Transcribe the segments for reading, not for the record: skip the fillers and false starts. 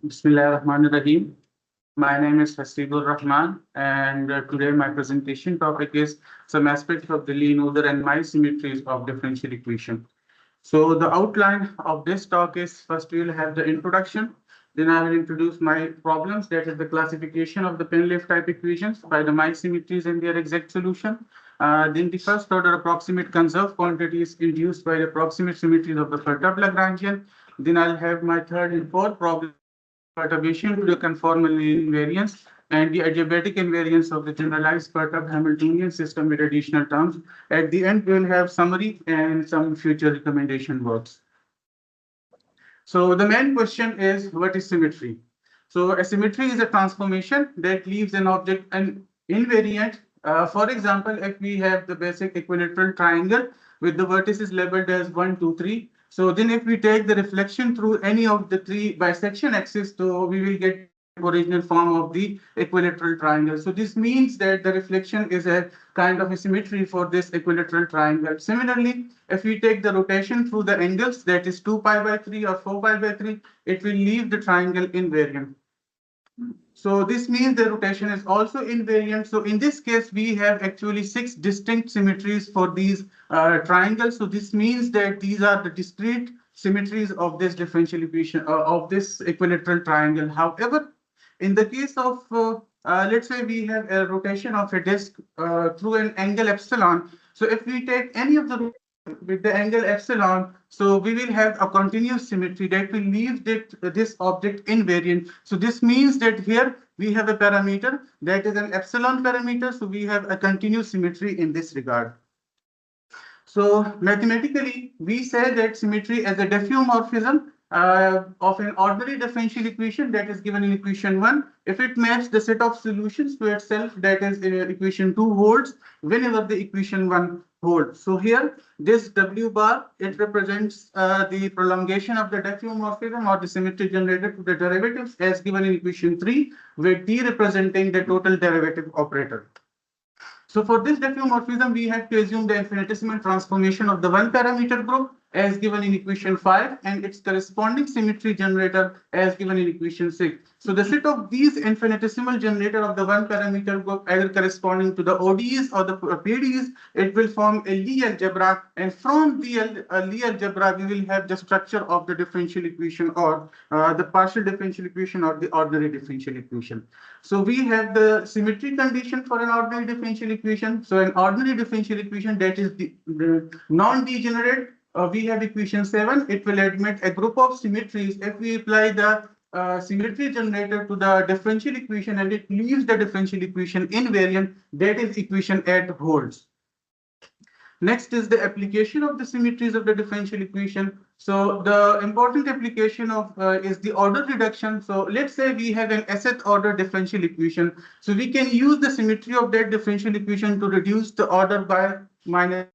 Bismillahirrahmanirrahim. My name is Haseeb Ur Rehman, and today my presentation topic is some aspects of the Lie order and my symmetries of differential equation. So the outline of this talk is first we will have the introduction, then I will introduce my problems, that is the classification of the Penleaf type equations by the Mie symmetries and their exact solution. Then the first order approximate conserved quantities induced by the approximate symmetries of the perturbed Lagrangian. Then I'll have my third and fourth problem perturbation to the conformal invariance and the adiabatic invariance of the generalized perturbed Hamiltonian system with additional terms. At the end, we will have summary and some future recommendation works. So the main question is, what is symmetry? So a symmetry is a transformation that leaves an object an invariant. For example, if we have the basic equilateral triangle with the vertices labeled as 1, 2, 3. So then if we take the reflection through any of the three bisection axes, so we will get original form of the equilateral triangle. So this means that the reflection is a kind of a symmetry for this equilateral triangle. Similarly, if we take the rotation through the angles, that is 2 pi by 3 or 4 pi by 3, it will leave the triangle invariant. So this means the rotation is also invariant. So in this case, we have actually 6 distinct symmetries for these triangles. So this means that these are the discrete symmetries of this differential equation of this equilateral triangle. However, in the case of let's say we have a rotation of a disk through an angle epsilon. So if we take any of the with the angle epsilon, so we will have a continuous symmetry that will leave this object invariant. So this means that here we have a parameter that is an epsilon parameter. So we have a continuous symmetry in this regard. So mathematically, we say that symmetry as a diffeomorphism of an ordinary differential equation that is given in equation 1, if it maps the set of solutions to itself, that is equation 2 holds whenever the equation 1 holds. So here, this W bar, it represents the prolongation of the diffeomorphism or the symmetry generated to the derivatives as given in equation 3, with D representing the total derivative operator. So for this diffeomorphism, we have to assume the infinitesimal transformation of the one parameter group as given in equation 5 and its corresponding symmetry generator as given in equation 6. So the set of these infinitesimal generator of the one parameter group either corresponding to the ODEs or the PDEs, it will form a Lie algebra, and from the Lie algebra we will have the structure of the differential equation or the partial differential equation or the ordinary differential equation. So we have the symmetry condition for an ordinary differential equation. So an ordinary differential equation that is the non-degenerate, we have equation 7. It will admit a group of symmetries if we apply the symmetry generator to the differential equation and it leaves the differential equation invariant, that is equation 8 holds. Next is the application of the symmetries of the differential equation. So the important application of is the order reduction. So let's say we have an nth order differential equation. So we can use the symmetry of that differential equation to reduce the order by minus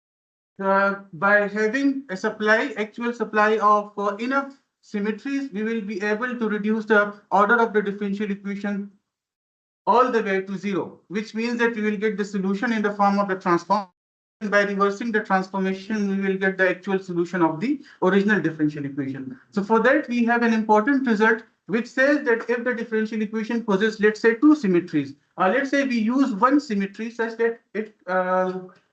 by having a actual supply of enough symmetries, we will be able to reduce the order of the differential equation all the way to 0, which means that we will get the solution in the form of the transform. By reversing the transformation, we will get the actual solution of the original differential equation. So for that, we have an important result which says that if the differential equation possesses, let's say, two symmetries, let's say we use one symmetry such that it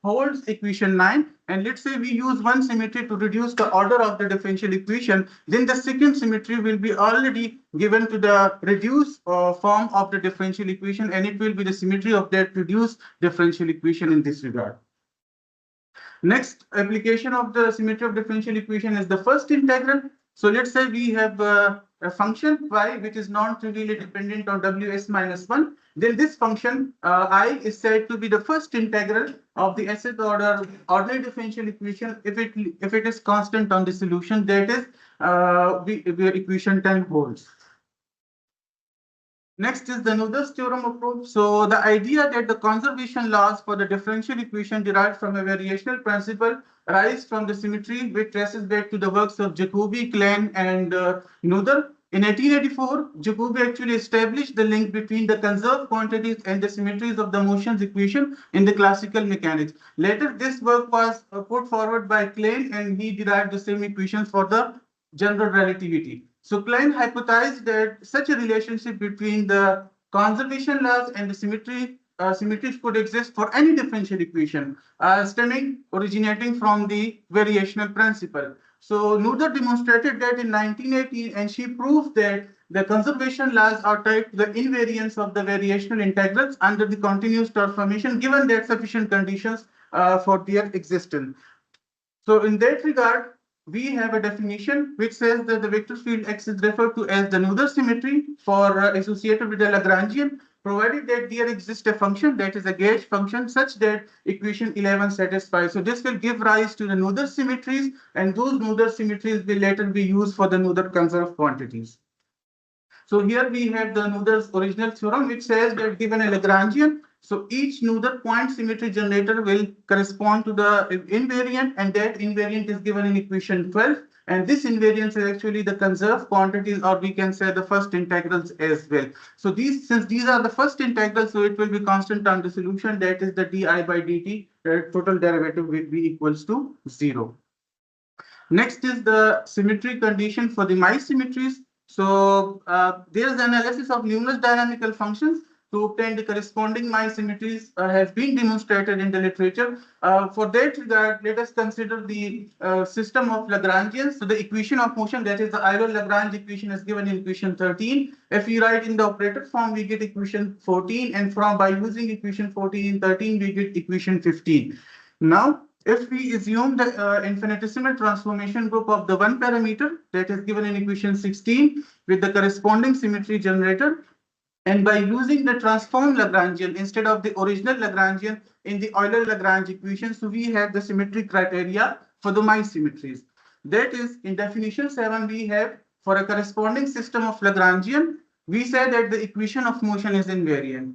holds equation 9, and let's say we use one symmetry to reduce the order of the differential equation, then the second symmetry will be already given to the reduced form of the differential equation, and it will be the symmetry of that reduced differential equation in this regard. Next application of the symmetry of differential equation is the first integral. So let's say we have a function y which is non-trivially dependent on ws minus 1. Then this function I is said to be the first integral of the nth order ordinary differential equation if it is constant on the solution, that is equation 10 holds. Next is the Nud's theorem approach. So the idea that the conservation laws for the differential equation derived from a variational principle arise from the symmetry which traces back to the works of Jacobi, Klein, and Noether. In 1884, Jacobi actually established the link between the conserved quantities and the symmetries of the motions equation in the classical mechanics. Later, this work was put forward by Klein, and he derived the same equations for the general relativity. So Klein hypothesized that such a relationship between the conservation laws and the symmetries could exist for any differential equation, originating from the variational principle. So Noether demonstrated that in 1918, and she proved that the conservation laws are tied to the invariance of the variational integrals under the continuous transformation, given that sufficient conditions for their existence. So in that regard, we have a definition which says that the vector field X is referred to as the Noether symmetry for associated with the Lagrangian, provided that there exists a function that is a gauge function such that equation 11 satisfies. So this will give rise to the Noether symmetries, and those Noether symmetries will later be used for the Noether conserved quantities. So here we have the Noether's original theorem, which says that given a Lagrangian, so each Noether point symmetry generator will correspond to the invariant, and that invariant is given in equation 12. And this invariance is actually the conserved quantities, or we can say the first integrals as well. So since these are the first integrals, so it will be constant under solution. That is the di by dt, total derivative will be equals to 0. Next is the symmetry condition for the Mie symmetries. So there is analysis of numerous dynamical functions to obtain the corresponding Mie symmetries has been demonstrated in the literature. For that regard, let us consider the system of Lagrangians. So the equation of motion, that is the Euler-Lagrange equation, is given in equation 13. If we write in the operator form, we get equation 14, and by using equation 14 and 13, we get equation 15. Now, if we assume the infinitesimal transformation group of the one parameter that is given in equation 16 with the corresponding symmetry generator, and by using the transformed Lagrangian instead of the original Lagrangian in the Euler-Lagrange equation, so we have the symmetry criteria for the Mie symmetries. That is, in definition 7, we have for a corresponding system of Lagrangian, we say that the equation of motion is invariant.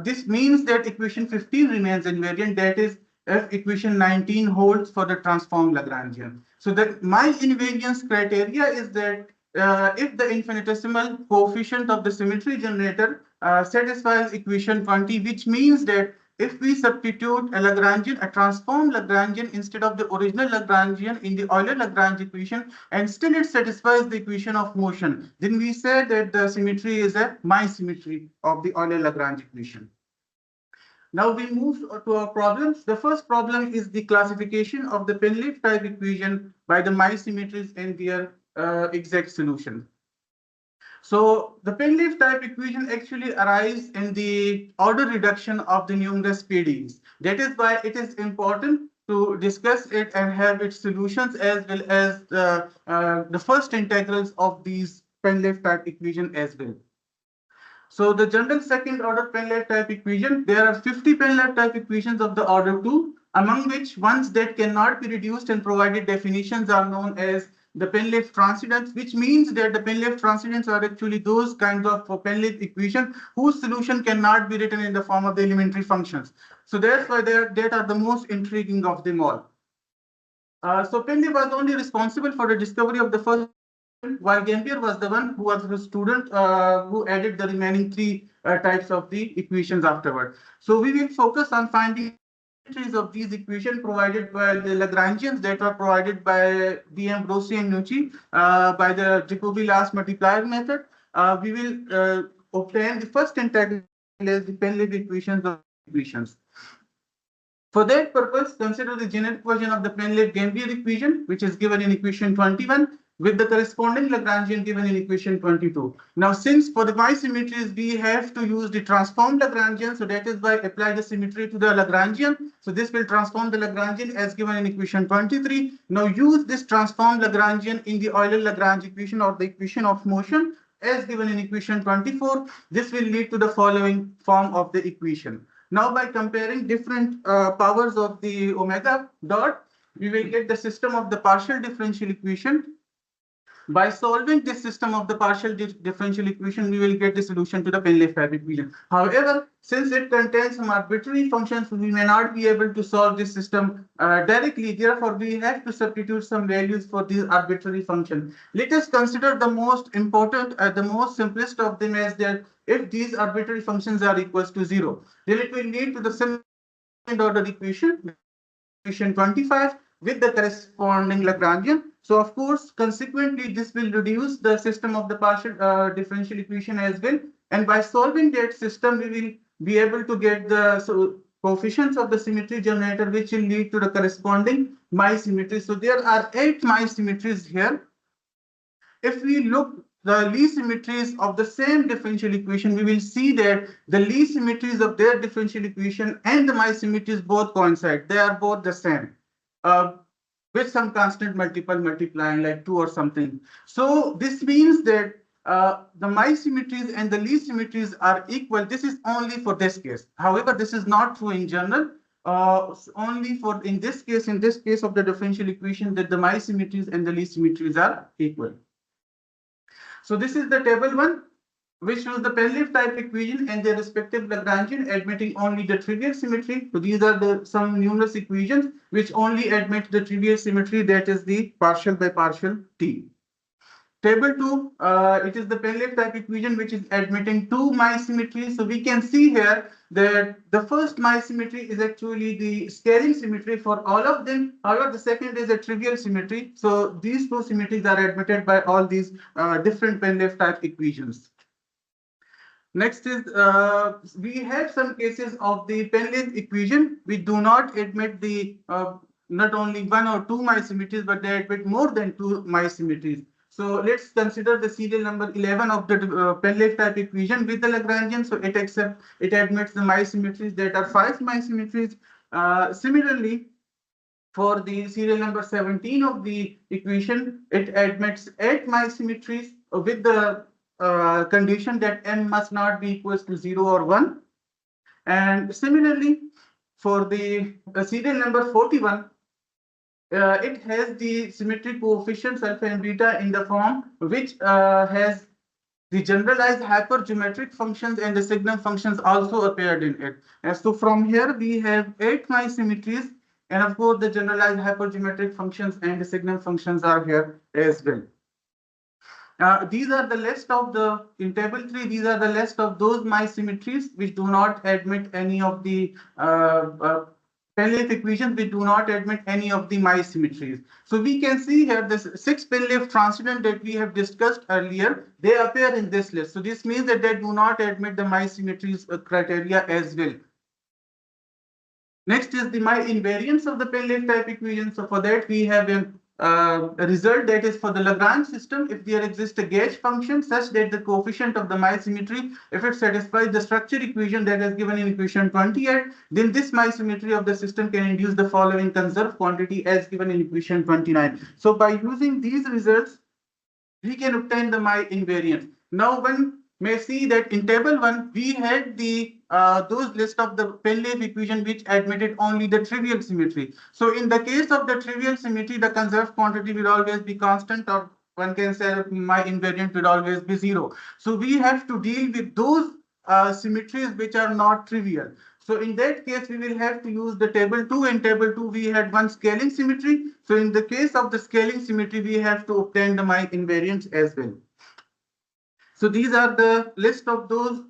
This means that equation 15 remains invariant, that is, if equation 19 holds for the transformed Lagrangian. So the Mie invariance criteria is that if the infinitesimal coefficient of the symmetry generator satisfies equation 20, which means that if we substitute a Lagrangian, a transformed Lagrangian instead of the original Lagrangian in the Euler-Lagrange equation, and still it satisfies the equation of motion, then we say that the symmetry is a Mie symmetry of the Euler-Lagrange equation. Now we move to our problems. The first problem is the classification of the Penleaf type equation by the Mie symmetries and their exact solution. So the Penleaf type equation actually arises in the order reduction of the numerous PDEs. That is why it is important to discuss it and have its solutions as well as the first integrals of these Penleaf type equation as well. So the general second order Penleaf type equation, there are 50 Penleaf type equations of the order 2, among which ones that cannot be reduced and provided definitions are known as the Penleaf transients, which means that the Penleaf transients are actually those kinds of Penleaf equations whose solution cannot be written in the form of the elementary functions. So that's why that are the most intriguing of them all. So Penleaf was only responsible for the discovery of the first, while Gambier was the one who was the student who added the remaining three types of the equations afterward. So we will focus on finding symmetries of these equations provided by the Lagrangians that are provided by D'Ambrosi and Nucci by the Jacobi-Last multiplier method. We will obtain the first integral as the Penleaf equations of equations. For that purpose, consider the generic version of the Penleaf-Gambier equation, which is given in equation 21, with the corresponding Lagrangian given in equation 22. Now, since for the Mie symmetries, we have to use the transformed Lagrangian, so that is why apply the symmetry to the Lagrangian. So this will transform the Lagrangian as given in equation 23. Now use this transformed Lagrangian in the Euler-Lagrange equation or the equation of motion as given in equation 24. This will lead to the following form of the equation. Now, by comparing different powers of the omega dot, we will get the system of the partial differential equation. By solving this system of the partial differential equation, we will get the solution to the Penleaf type equation. However, since it contains some arbitrary functions, we may not be able to solve this system directly. Therefore, we have to substitute some values for these arbitrary functions. Let us consider the most important, the most simplest of them as that if these arbitrary functions are equals to 0, then it will lead to the second order equation, equation 25, with the corresponding Lagrangian. So of course, consequently, this will reduce the system of the partial differential equation as well. And by solving that system, we will be able to get the coefficients of the symmetry generator, which will lead to the corresponding Mie symmetry. So there are 8 Mie symmetries here. If we look the Lie symmetries of the same differential equation, we will see that the Lie symmetries of their differential equation and the Mie symmetries both coincide. They are both the same. With some constant multiple multiplying like 2 or something. So this means that the Mie symmetries and the Lie symmetries are equal. This is only for this case. However, this is not true in general. Only for in this case of the differential equation, that the Mie symmetries and the Lie symmetries are equal. So this is the table 1, which shows the Penleaf type equation and their respective Lagrangian admitting only the trivial symmetry. So these are the some numerous equations which only admit the trivial symmetry, that is the partial by partial T. Table 2, it is the Penleaf type equation which is admitting 2 Mie symmetries. So we can see here that the first Mie symmetry is actually the scaling symmetry for all of them. However, the second is a trivial symmetry. So these two symmetries are admitted by all these different Penleaf type equations. Next is we have some cases of the Penleaf equation. We do not admit the not only 1 or 2 Mie symmetries, but they admit more than 2 Mie symmetries. So let's consider the serial number 11 of the Penleaf type equation with the Lagrangian. So it admits the Mie symmetries that are 5 Mie symmetries. Similarly, for the serial number 17 of the equation, it admits 8 Mie symmetries with the condition that m must not be equals to 0 or 1. And similarly, for the serial number 41, it has the symmetry coefficients alpha and beta in the form which has the generalized hypergeometric functions and the signal functions also appeared in it. And so from here we have 8 Mie symmetries, and of course the generalized hypergeometric functions and the signal functions are here as well. These are the list of the, in table 3, these are the list of those Mie symmetries which do not admit any of the Penleaf equations, which do not admit any of the Mie symmetries. So we can see here this 6 Penleaf transcendent that we have discussed earlier, they appear in this list. So this means that they do not admit the Mie symmetries criteria as well. Next is the Mie invariance of the Penleaf type equation. So for that we have a result that is for the Lagrange system. If there exists a gauge function such that the coefficient of the Mie symmetry, if it satisfies the structure equation that is given in equation 28, then this Mie symmetry of the system can induce the following conserved quantity as given in equation 29. So by using these results, we can obtain the Mie invariance. Now one may see that in table 1 we had the those list of the Penleaf equation which admitted only the trivial symmetry. So in the case of the trivial symmetry, the conserved quantity will always be constant, or one can say Mie invariant will always be 0. So we have to deal with those symmetries which are not trivial. So in that case, we will have to use the table 2. In table 2, we had one scaling symmetry. So in the case of the scaling symmetry, we have to obtain the Mie invariance as well. So these are the list of those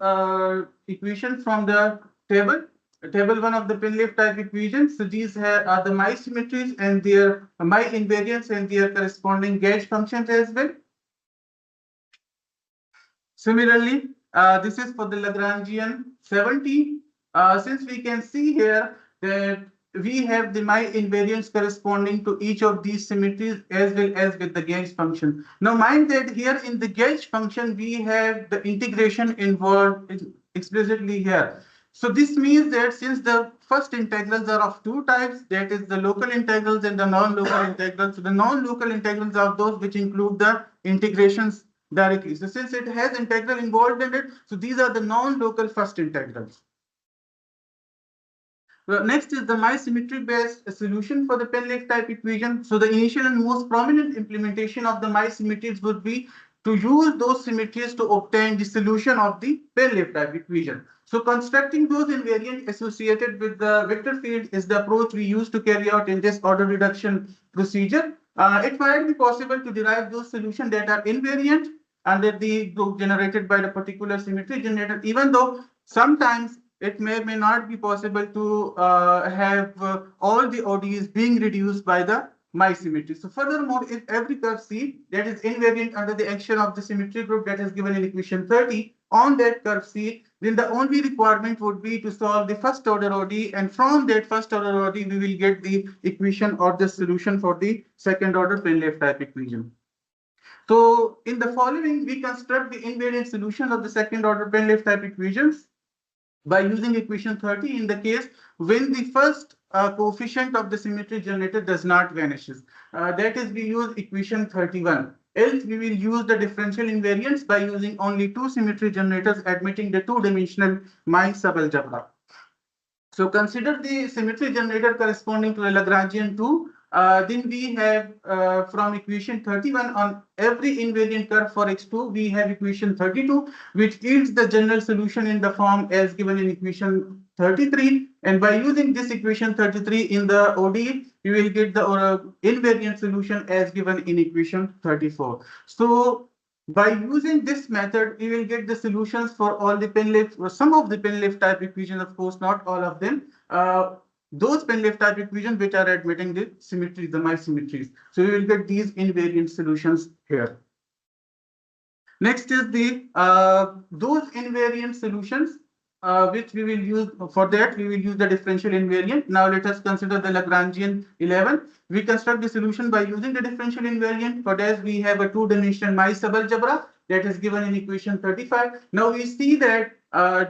equations from the table. Table 1 of the Penleaf type equations. So these are the Mie symmetries and their Mie invariance and their corresponding gauge functions as well. Similarly, this is for the Lagrangian 70. Since we can see here that we have the Mie invariance corresponding to each of these symmetries as well as with the gauge function. Now mind that here in the gauge function, we have the integration involved explicitly here. So this means that since the first integrals are of two types, that is the local integrals and the non-local integrals. So the non-local integrals are those which include the integrations directly. So since it has integral involved in it, so these are the non-local first integrals. Well, next is the Mie symmetry based solution for the Penleaf type equation. So the initial and most prominent implementation of the Mie symmetries would be to use those symmetries to obtain the solution of the Penleaf type equation. So constructing those invariants associated with the vector field is the approach we use to carry out in this order reduction procedure. It might be possible to derive those solutions that are invariant under the group generated by the particular symmetry generator, even though sometimes it may not be possible to have all the ODEs being reduced by the my symmetry. So furthermore, if every curve C that is invariant under the action of the symmetry group that is given in equation 30 on that curve C, then the only requirement would be to solve the first order ODE, and from that first order ODE we will get the equation or the solution for the second order Penleaf type equation. So in the following, we construct the invariant solution of the second order Penleaf type equations by using equation 30 in the case when the first coefficient of the symmetry generator does not vanishes. That is, we use equation 31. Else, we will use the differential invariance by using only two symmetry generators admitting the two-dimensional Mie subalgebra. So consider the symmetry generator corresponding to a Lagrangian 2. Then we have from equation 31 on every invariant curve for x2, we have equation 32, which yields the general solution in the form as given in equation 33. And by using this equation 33 in the ODE, we will get the invariant solution as given in equation 34. So by using this method, we will get the solutions for all the Penleaf, some of the Penleaf type equations, of course, not all of them. Those Penleaf type equations which are admitting the symmetry, the Mie symmetries. So we will get these invariant solutions here. Next is the those invariant solutions which we will use. For that we will use the differential invariant. Now let us consider the Lagrangian 11. We construct the solution by using the differential invariant. For that we have a two-dimensional Mie subalgebra that is given in equation 35. Now we see that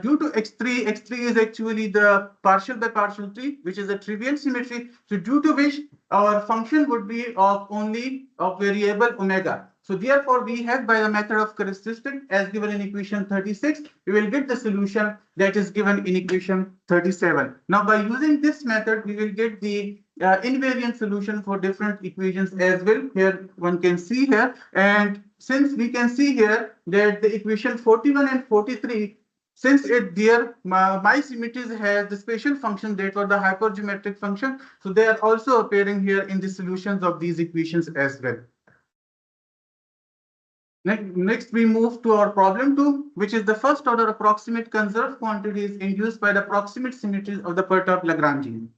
due to x3, x3 is actually the partial by partial tree, which is a trivial symmetry. So due to which our function would be of only of variable omega. So therefore, we have by the method of characteristic as given in equation 36, we will get the solution that is given in equation 37. Now, by using this method, we will get the invariant solution for different equations as well. Here one can see here, and since we can see here that the equation 41 and 43, since their Mie symmetries has the special function that were the hypergeometric function, so they are also appearing here in the solutions of these equations as well. Next, we move to our problem 2, which is the first order approximate conserved quantities induced by the approximate symmetries of the perturbed Lagrangian.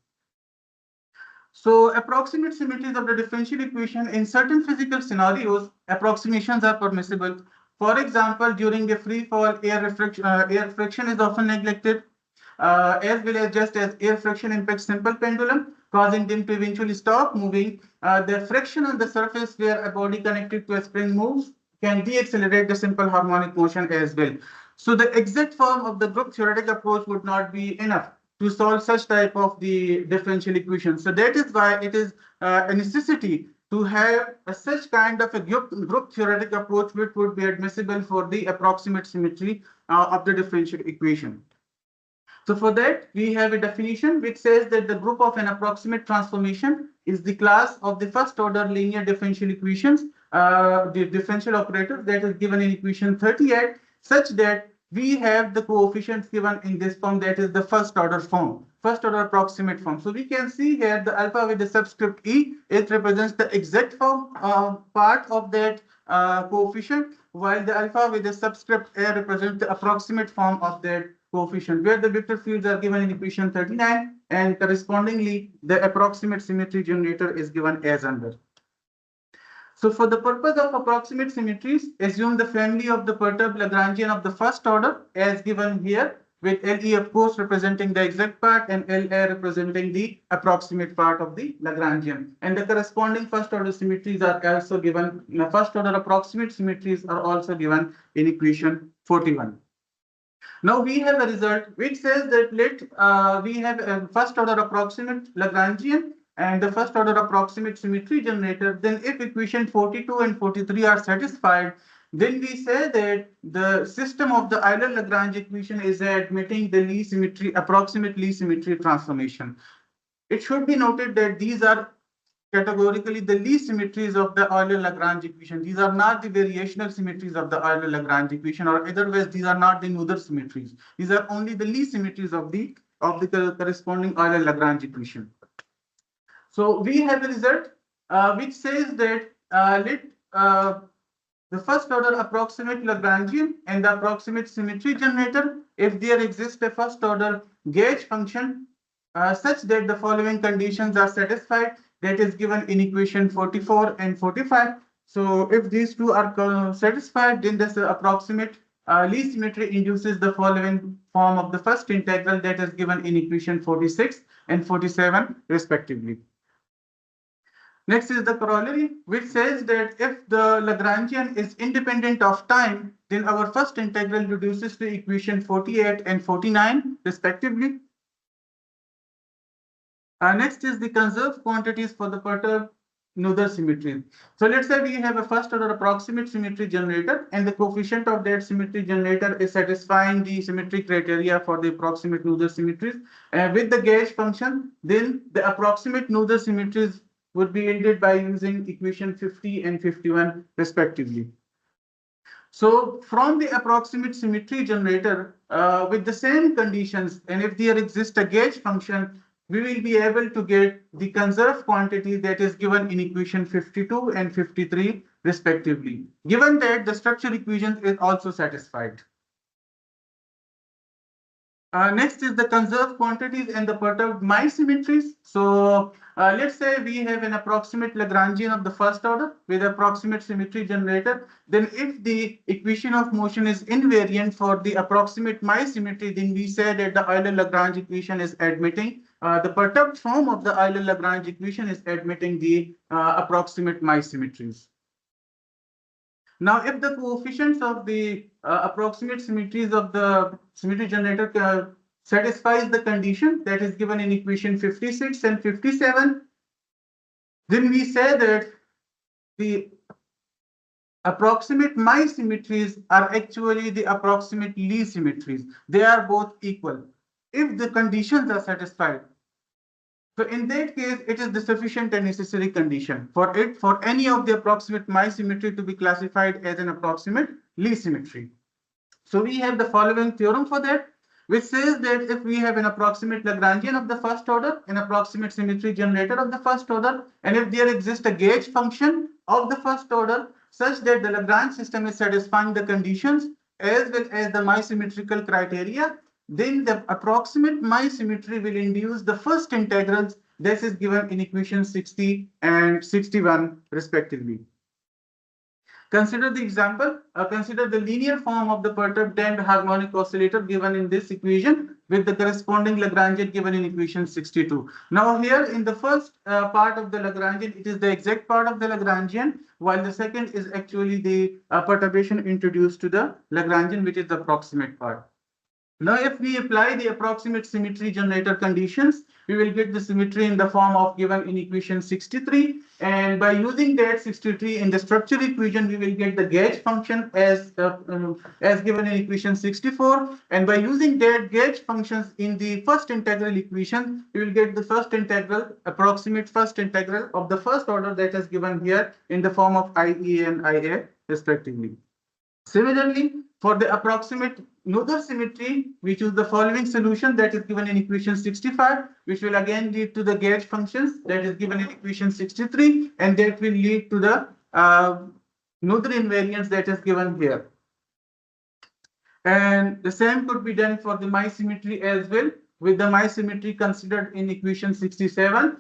So approximate symmetries of the differential equation in certain physical scenarios, approximations are permissible. For example, during a free fall, air friction is often neglected, as well as just as air friction impacts simple pendulum, causing them to eventually stop moving. The friction on the surface where a body connected to a spring moves can deaccelerate the simple harmonic motion as well. So the exact form of the group theoretic approach would not be enough to solve such type of the differential equation. So that is why it is a necessity to have such kind of a group theoretic approach which would be admissible for the approximate symmetry of the differential equation. So for that, we have a definition which says that the group of an approximate transformation is the class of the first order linear differential equations, the differential operators that is given in equation 38, such that we have the coefficients given in this form, that is the first order form, first order approximate form. So we can see here the alpha with the subscript E, it represents the exact form part of that coefficient, while the alpha with the subscript A represents the approximate form of that coefficient, where the vector fields are given in equation 39, and correspondingly the approximate symmetry generator is given as under. So for the purpose of approximate symmetries, assume the family of the perturbed Lagrangian of the first order as given here, with LE of course representing the exact part and LA representing the approximate part of the Lagrangian. And the corresponding first order symmetries are also given, first order approximate symmetries are also given in equation 41. Now we have a result which says that we have a first order approximate Lagrangian and the first order approximate symmetry generator. Then if equation 42 and 43 are satisfied, then we say that the system of the Euler-Lagrange equation is admitting the Lie symmetry, approximate Lie symmetry transformation. It should be noted that these are categorically the Lie symmetries of the Euler-Lagrange equation. These are not the variational symmetries of the Euler-Lagrange equation, or otherwise these are not the Noether symmetries. These are only the Lie symmetries of the corresponding Euler-Lagrange equation. So we have a result which says that the first order approximate Lagrangian and the approximate symmetry generator if there exists a first order gauge function such that the following conditions are satisfied, that is given in equation 44 and 45. So if these two are satisfied, then this approximate Lie symmetry induces the following form of the first integral, that is given in equation 46 and 47 respectively. Next is the corollary, which says that if the Lagrangian is independent of time, then our first integral reduces to equation 48 and 49 respectively. Next is the conserved quantities for the perturbed Noether symmetry. So let's say we have a first order approximate symmetry generator, and the coefficient of that symmetry generator is satisfying the symmetry criteria for the approximate Noether symmetries. With the gauge function, then the approximate Noether symmetries would be yielded by using equation 50 and 51 respectively. So from the approximate symmetry generator with the same conditions, and if there exists a gauge function, we will be able to get the conserved quantity that is given in equation 52 and 53 respectively, given that the structure equation is also satisfied. Next is the conserved quantities and the perturbed Mie symmetries. So let's say we have an approximate Lagrangian of the first order with approximate symmetry generator. Then if the equation of motion is invariant for the approximate Mie symmetry, then we say that the Euler-Lagrange equation is admitting the perturbed form of the Euler-Lagrange equation is admitting the approximate Mie symmetries. Now, if the coefficients of the approximate symmetries of the symmetry generator satisfies the condition that is given in equation 56 and 57, then we say that the approximate Mie symmetries are actually the approximate Lie symmetries. They are both equal if the conditions are satisfied. So in that case, it is the sufficient and necessary condition for any of the approximate Mie symmetry to be classified as an approximate Lie symmetry. So we have the following theorem for that, which says that if we have an approximate Lagrangian of the first order, an approximate symmetry generator of the first order, and if there exists a gauge function of the first order such that the Lagrange system is satisfying the conditions as well as the Mie symmetrical criteria, then the approximate Mie symmetry will induce the first integrals that is given in equation 60 and 61 respectively. Consider the example, consider the linear form of the perturbed damped harmonic oscillator given in this equation with the corresponding Lagrangian given in equation 62. Now here in the first part of the Lagrangian, it is the exact part of the Lagrangian, while the second is actually the perturbation introduced to the Lagrangian, which is the approximate part. Now, if we apply the approximate symmetry generator conditions, we will get the symmetry in the form of given in equation 63. And by using that 63 in the structure equation, we will get the gauge function as given in equation 64. And by using that gauge functions in the first integral equation, we will get the first integral, approximate first integral of the first order that is given here in the form of IE and IA respectively. Similarly, for the approximate Noether symmetry, we choose the following solution that is given in equation 65, which will again lead to the gauge functions that is given in equation 63, and that will lead to the Noether invariance that is given here. And the same could be done for the Mie symmetry as well, with the Mie symmetry considered in equation 67,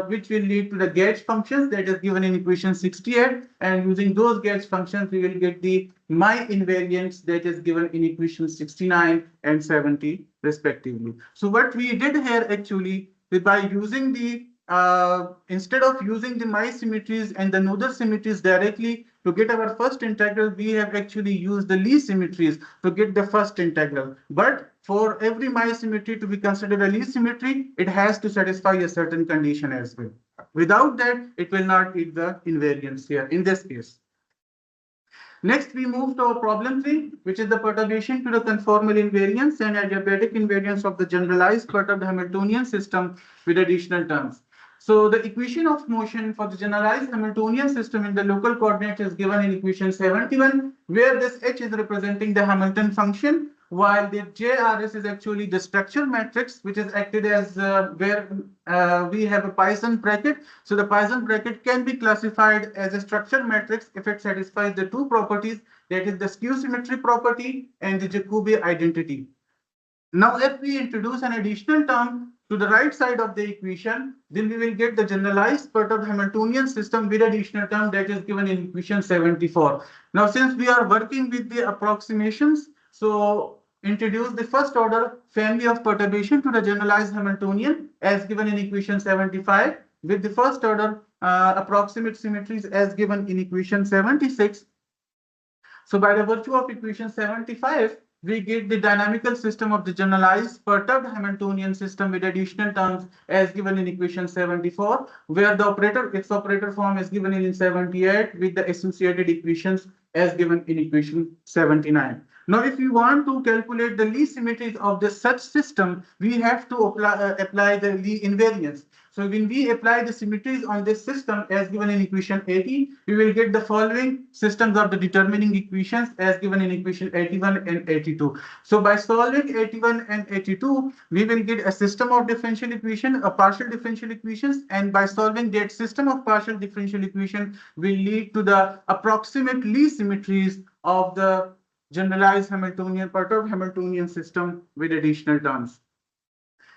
which will lead to the gauge functions that is given in equation 68. And using those gauge functions, we will get the Mie invariance that is given in equation 69 and 70 respectively. So what we did here actually is by using the instead of using the Mie symmetries and the Noether symmetries directly to get our first integral, we have actually used the Lie symmetries to get the first integral. But for every Mie symmetry to be considered a Lie symmetry, it has to satisfy a certain condition as well. Without that, it will not meet the invariance here in this case. Next, we move to our problem 3, which is the perturbation to the conformal invariance and adiabatic invariance of the generalized perturbed Hamiltonian system with additional terms. So the equation of motion for the generalized Hamiltonian system in the local coordinate is given in equation 71, where this h is representing the Hamilton function, while the JRS is actually the structure matrix, which is acted as where we have a Poisson bracket. So the Poisson bracket can be classified as a structure matrix if it satisfies the two properties, that is the skew symmetry property and the Jacobi identity. Now, if we introduce an additional term to the right side of the equation, then we will get the generalized perturbed Hamiltonian system with additional term that is given in equation 74. Now, since we are working with the approximations, so introduce the first order family of perturbation to the generalized Hamiltonian as given in equation 75 with the first order approximate symmetries as given in equation 76. So by the virtue of equation 75, we get the dynamical system of the generalized perturbed Hamiltonian system with additional terms as given in equation 74, where the its operator form is given in 78 with the associated equations as given in equation 79. Now, if we want to calculate the Lie symmetries of the such system, we have to apply the Lie invariance. So when we apply the symmetries on this system as given in equation 80, we will get the following systems of the determining equations as given in equation 81 and 82. So by solving 81 and 82, we will get a system of differential equation, a partial differential equations, and by solving that system of partial differential equation will lead to the approximate Lie symmetries of the generalized Hamiltonian perturbed Hamiltonian system with additional terms.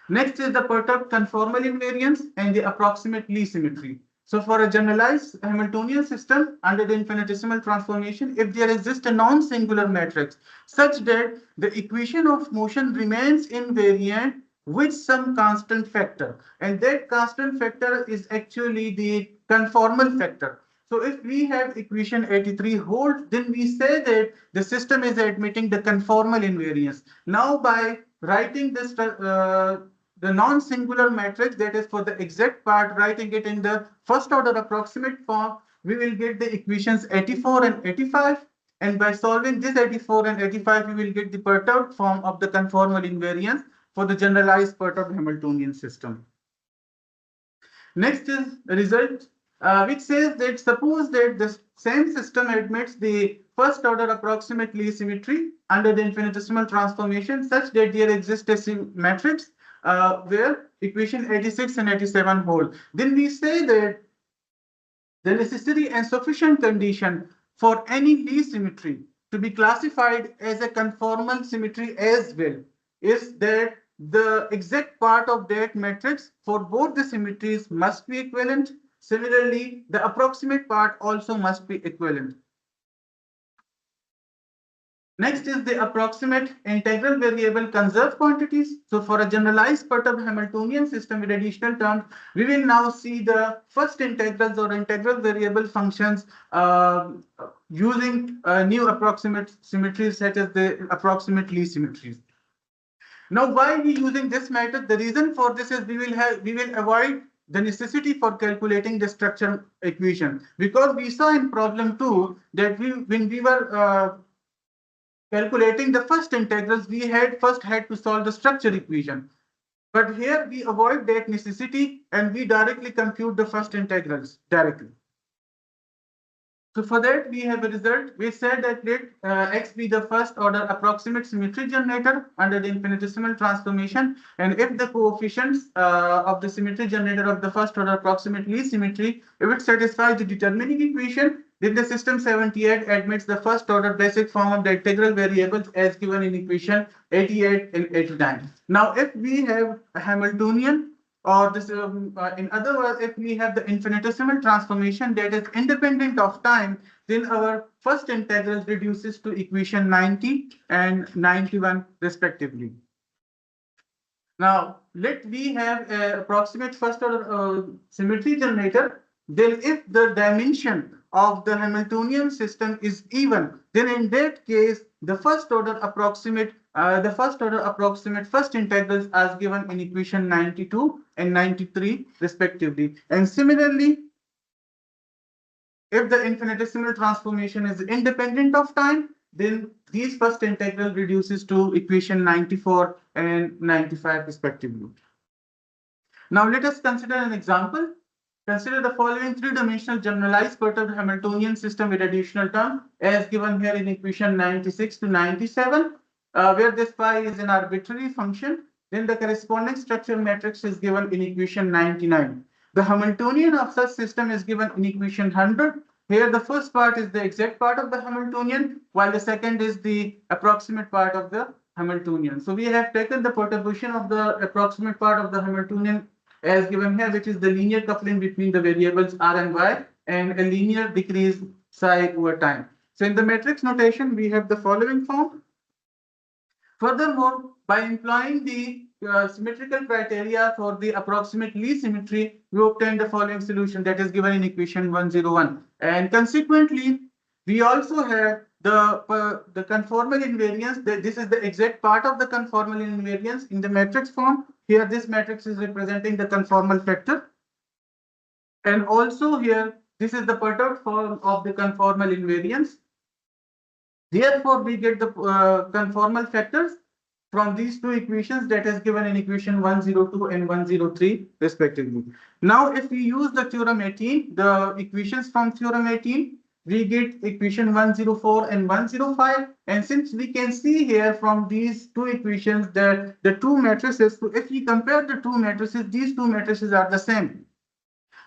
Next is the perturbed conformal invariance and the approximate Lie symmetry. So for a generalized Hamiltonian system under the infinitesimal transformation, if there exists a non-singular matrix such that the equation of motion remains invariant with some constant factor, and that constant factor is actually the conformal factor. So if we have equation 83 holds, then we say that the system is admitting the conformal invariance. Now by writing this the non-singular matrix, that is for the exact part, writing it in the first order approximate form, we will get the equations 84 and 85. And by solving this 84 and 85, we will get the perturbed form of the conformal invariance for the generalized perturbed Hamiltonian system. Next is a result which says that suppose that the same system admits the first order approximate Lie symmetry under the infinitesimal transformation such that there exists a matrix where equation 86 and 87 hold. Then we say that the necessary and sufficient condition for any Lie symmetry to be classified as a conformal symmetry as well is that the exact part of that matrix for both the symmetries must be equivalent. Similarly, the approximate part also must be equivalent. Next is the approximate integral variable conserved quantities. So for a generalized perturbed Hamiltonian system with additional terms, we will now see the first integrals or integral variable functions using new approximate symmetries such as the approximate Lie symmetries. Now, why we using this method? The reason for this is we will avoid the necessity for calculating the structure equation, because we saw in problem 2 that when we were calculating the first integrals, we first had to solve the structure equation. But here we avoid that necessity and we directly compute the first integrals directly. So for that, we have a result. We said that let X be the first order approximate symmetry generator under the infinitesimal transformation. And if the coefficients of the symmetry generator of the first order approximate Lie symmetry, if it satisfies the determining equation, then the system 78 admits the first order basic form of the integral variables as given in equation 88 and 89. Now, if we have a Hamiltonian, or this, in other words, if we have the infinitesimal transformation that is independent of time, then our first integral reduces to equation 90 and 91 respectively. Now, let we have an approximate first order symmetry generator. Then if the dimension of the Hamiltonian system is even, then in that case, the first order approximate first integrals as given in equation 92 and 93 respectively. And similarly, if the infinitesimal transformation is independent of time, then these first integral reduces to equation 94 and 95 respectively. Now let us consider an example. Consider the following three-dimensional generalized perturbed Hamiltonian system with additional term as given here in equation 96 to 97. where this phi is an arbitrary function, then the corresponding structure matrix is given in equation 99. The Hamiltonian of such system is given in equation 100. Here the first part is the exact part of the Hamiltonian, while the second is the approximate part of the Hamiltonian. So we have taken the perturbation of the approximate part of the Hamiltonian as given here, which is the linear coupling between the variables r and y and a linear decrease psi over time. So in the matrix notation, we have the following form. Furthermore, by employing the symmetrical criteria for the approximate Lie symmetry, we obtain the following solution that is given in equation 101. And consequently, we also have the conformal invariance. This is the exact part of the conformal invariance in the matrix form. Here, this matrix is representing the conformal factor. And also here, this is the perturbed form of the conformal invariance. Therefore, we get the conformal factors from these two equations that is given in equation 102 and 103 respectively. Now, if we use the theorem 18, the equations from theorem 18, we get equation 104 and 105. And since we can see here from these two equations that the two matrices, so if we compare the two matrices, these two matrices are the same.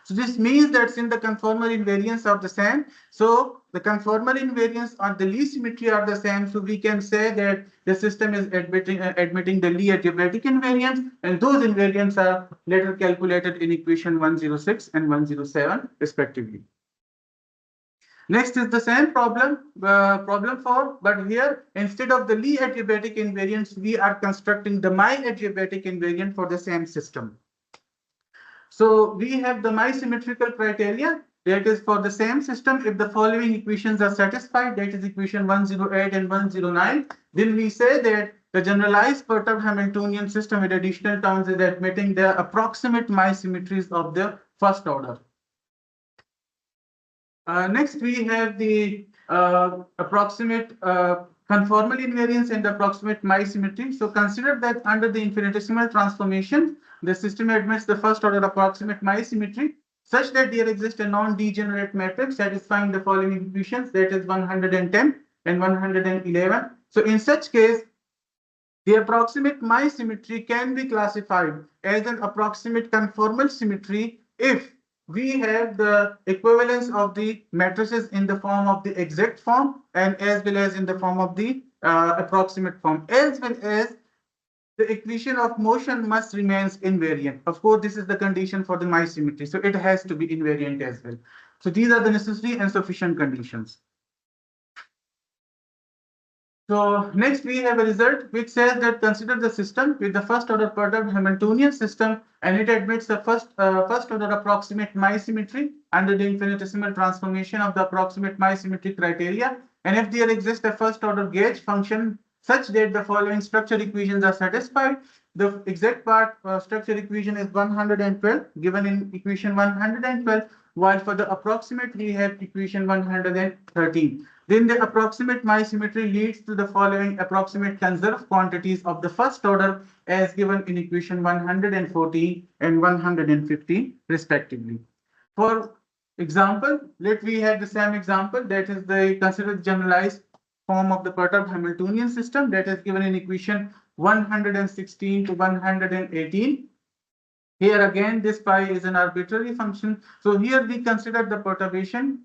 So this means that since the conformal invariants are the same, so the conformal invariants on the Lie symmetry are the same. So we can say that the system is admitting the Lie algebraic invariants, and those invariants are later calculated in equation 106 and 107 respectively. Next is the same problem, problem 4, but here instead of the Lie algebraic invariants, we are constructing the Mie algebraic invariant for the same system. So we have the Mie symmetrical criteria, that is for the same system. If the following equations are satisfied, that is equation 108 and 109, then we say that the generalized perturbed Hamiltonian system with additional terms is admitting the approximate Mie symmetries of the first order. Next, we have the approximate conformal invariance and the approximate Mie symmetry. So consider that under the infinitesimal transformation, the system admits the first order approximate Mie symmetry such that there exists a non-degenerate matrix satisfying the following equations, that is 110 and 111. So in such case, the approximate Mie symmetry can be classified as an approximate conformal symmetry if we have the equivalence of the matrices in the form of the exact form and as well as in the form of the approximate form, as well as the equation of motion must remains invariant. Of course, this is the condition for the Mie symmetry, so it has to be invariant as well. So these are the necessary and sufficient conditions. So next we have a result which says that consider the system with the first order perturbed Hamiltonian system, and it admits the first order approximate Mie symmetry under the infinitesimal transformation of the approximate Mie symmetry criteria. And if there exists a first order gauge function such that the following structure equations are satisfied, the exact part structure equation is 112 given in equation 112, while for the approximate we have equation 113. Then the approximate Mie symmetry leads to the following approximate conserved quantities of the first order as given in equation 114 and 115 respectively. For example, let we have the same example, that is the considered generalized form of the perturbed Hamiltonian system that is given in equation 116 to 118. Here again, this pi is an arbitrary function. So here we consider the perturbation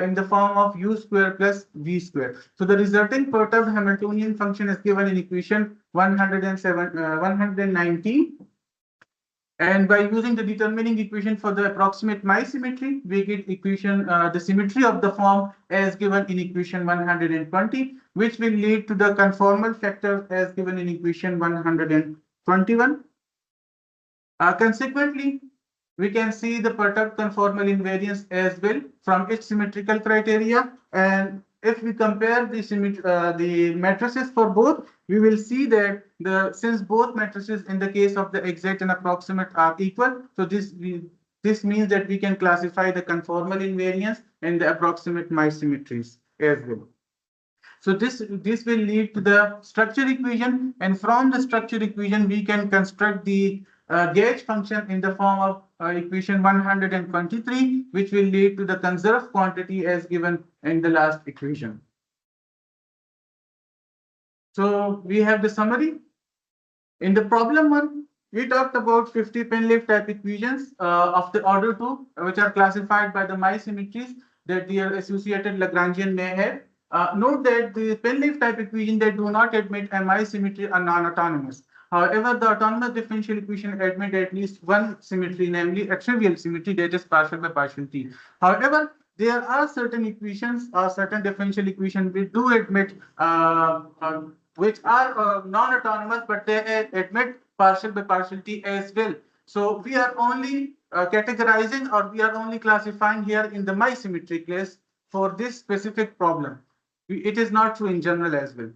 in the form of u square plus v square. So the resulting perturbed Hamiltonian function is given in equation 119. And by using the determining equation for the approximate Mie symmetry, we get equation the symmetry of the form as given in equation 120, which will lead to the conformal factor as given in equation 121. Consequently, we can see the perturbed conformal invariance as well from its symmetrical criteria. And if we compare the matrices for both, we will see that since both matrices in the case of the exact and approximate are equal, so this means that we can classify the conformal invariance and the approximate Mie symmetries as well. So this will lead to the structure equation, and from the structure equation we can construct the gauge function in the form of equation 123, which will lead to the conserved quantity as given in the last equation. So we have the summary. In the problem one, we talked about 50 Penleaf type equations of the order 2, which are classified by the mi-symmetries that their associated Lagrangian may have. Note that the Penleaf type equation that do not admit a mi-symmetry are non-autonomous. However, the autonomous differential equation admit at least one symmetry, namely a trivial symmetry, that is partial by partial t. However, there are certain equations or certain differential equations which do admit which are non-autonomous, but they admit partial by partiality as well. So we are only categorizing, or we are only classifying here in the mi-symmetry case for this specific problem. It is not true in general as well.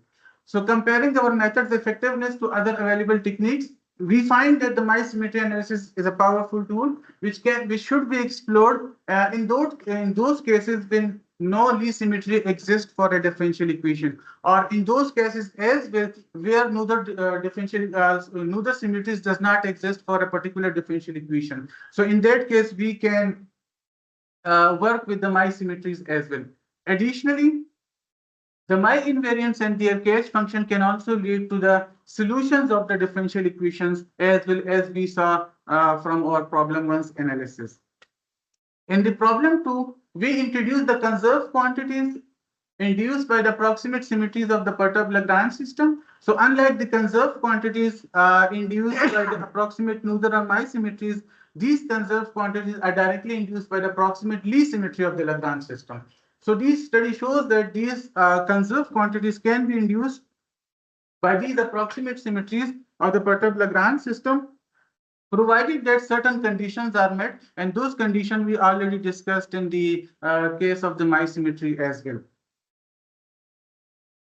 So comparing our method's effectiveness to other available techniques, we find that the mi-symmetry analysis is a powerful tool which should be explored in those cases when no Lie symmetry exists for a differential equation, or in those cases as well where neither symmetries does not exist for a particular differential equation. So in that case, we can work with the mi-symmetries as well. Additionally, the mi-invariants and their Kh function can also lead to the solutions of the differential equations, as well as we saw from our problem one's analysis. In the problem 2, we introduce the conserved quantities induced by the approximate symmetries of the perturbed Lagrange system. So unlike the conserved quantities induced by the approximate Noether or mi symmetries, these conserved quantities are directly induced by the approximate Lie symmetry of the Lagrange system. So this study shows that these conserved quantities can be induced by these approximate symmetries of the perturbed Lagrange system, provided that certain conditions are met, and those conditions we already discussed in the case of the mi symmetry as well.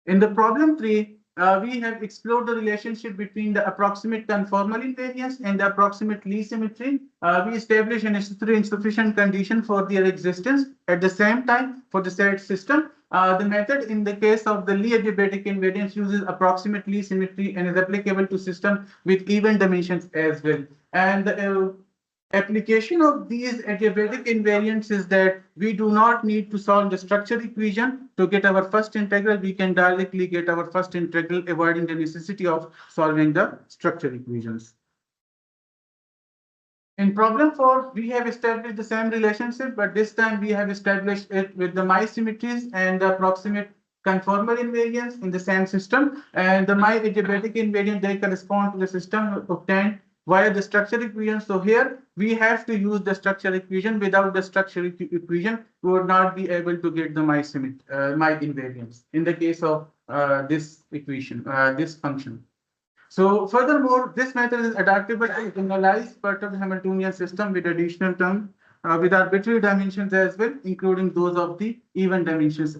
In the problem 3, we have explored the relationship between the approximate conformal invariance and the approximate Lie symmetry. We established a necessary insufficient condition for their existence at the same time for the said system. The method in the case of the Lie adiabatic invariance uses approximate Lie symmetry and is applicable to system with even dimensions as well. And the application of these adiabatic invariants is that we do not need to solve the structure equation to get our first integral. We can directly get our first integral, avoiding the necessity of solving the structure equations. In problem 4, we have established the same relationship, but this time we have established it with the mi symmetries and the approximate conformal invariance in the same system, and the mi adiabatic invariant, they correspond to the system obtained via the structure equation. So here we have to use the structure equation. Without the structure equation, we would not be able to get the mi invariance in the case of this equation, this function. So furthermore, this method is adaptable to generalized perturbed Hamiltonian system with additional term with arbitrary dimensions as well, including those of the even dimensions